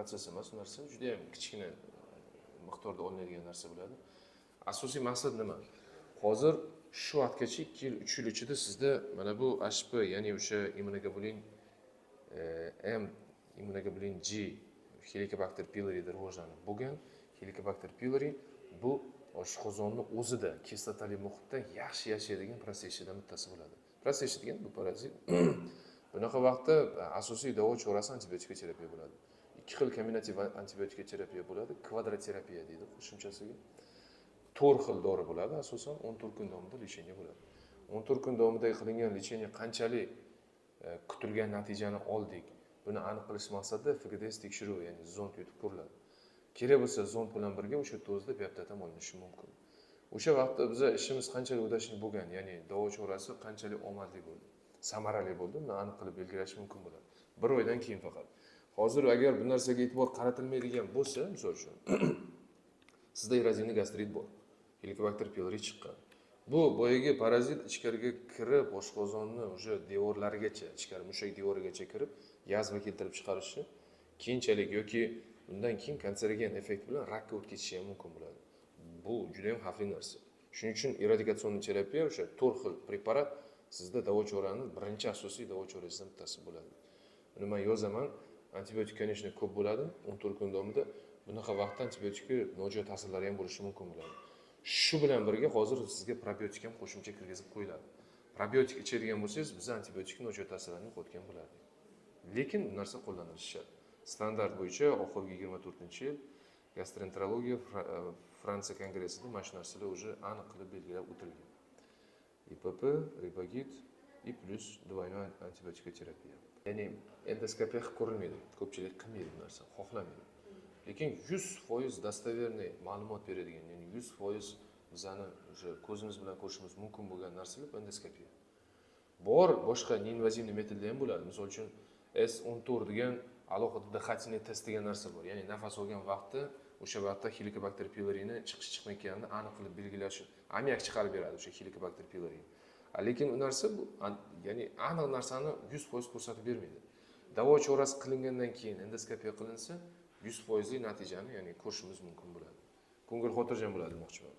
protsess emas, bu narsa juda ham kichkina miqdorda olinadigan narsa bo'ladi. Asosiy maqsad nima? Hozir shu vaqtgacha 2 yil, 3 yil ichida sizda mana bu HP, ya'ni o'sha immunoglobulin M, immunoglobulin G, Helicobacter pylori'da rivojlanib bo'lgan. Helicobacter pylori bu oshqozonni o'zida kislotali muhitda yaxshi yashaydigan protsessiyadan bittasi bo'ladi. Protsessiya degan bu parazit. Bunaqa vaqtda asosiy davo chorasi antibiotik terapiya bo'ladi. Ikki xil kombinativ antibiotik terapiya bo'ladi, kvadroterapiya deydi qo'shimchasiga. 4 xil dori bo'ladi, asosan 14 kun davomida lecheniya bo'ladi. 14 kun davomida qilingan lecheniya qanchalik kutilgan natijani oldik, buni aniq qilish maqsadida FGDS tekshiruvi, ya'ni zond yutib ko'riladi. Kerak bo'lsa zond bilan birga o'sha dozda biopsiya ham olinishi mumkin. O'sha vaqtda biz ishimiz qanchalik udashli bo'lgan, ya'ni davo chorasi qanchalik omadli bo'ldi, samarali bo'ldi, buni aniq qilib belgilash mumkin bo'ladi. 1 oydan keyin faqat. Hozir agar bu narsaga e'tibor qaratilmaydigan bo'lsa, misol uchun sizda erozivniy gastrit bor, Helicobacter pylori chiqqan. Bu boyagi parazit ichkariga kirib, oshqozonni o'sha devorlarigacha, ichkari mushak devorigacha kirib, yazva keltirib chiqarishi, keyinchalik yoki undan keyin kanserogen effekt bilan rakka o'tib ketishi ham mumkin bo'ladi. Bu juda ham xavfli narsa. Shuning uchun eradikatsion terapiya o'sha 4 xil preparat sizda davo chorani birinchi asosiy davo chorasidan bittasi bo'ladi. Buni men yozaman. Antibiotik конечно ko'p bo'ladi 14 kun davomida. Bunaqa vaqtda antibiotikga nojo'ya ta'sirlari ham bo'lishi mumkin bo'ladi. Shu bilan birga hozir sizga probiotik ham qo'shimcha kirgizib qo'yiladi. Probiotik ichadigan bo'lsangiz, biz antibiotikning nojo'ya ta'sirlarini yo'qotgan bo'ladi. Lekin bu narsa qo'llanilishi shart. Standart bo'yicha oxirgi 24-yil gastroenterologiya Fransiya kongressida mana shu narsalar уже aniq qilib belgilab o'tilgan. IPP, ribogit и plus двойной antibiotikoterapiya. Ya'ni endoskopiya qilib ko'rilmaydi. Ko'pchilik qilmaydi bu narsani, xohlamaydi. Lekin 100% dostoverniy ma'lumot beradigan, ya'ni 100% bizani o'sha ko'zimiz bilan ko'rishimiz mumkin bo'lgan narsalar endoskopiya. Bor boshqa neinvazivniy metodlar ham bo'ladi. Misol uchun S14 degan alohida dihательный test degan narsa bor. Ya'ni nafas olgan vaqtda o'sha vaqtda Helicobacter pylori'ni chiqmayotganini aniq qilib belgilash, ammiak chiqarib beradi o'sha Helicobacter pylori. Lekin u narsa bu, ya'ni aniq narsani 100% ko'rsatib bermaydi. Davo chorasi qilingandan keyin endoskopiya qilinsa, 100% natijani, ya'ni ko'rishimiz mumkin bo'ladi. Ko'ngil xotirjam bo'ladi demoqchiman.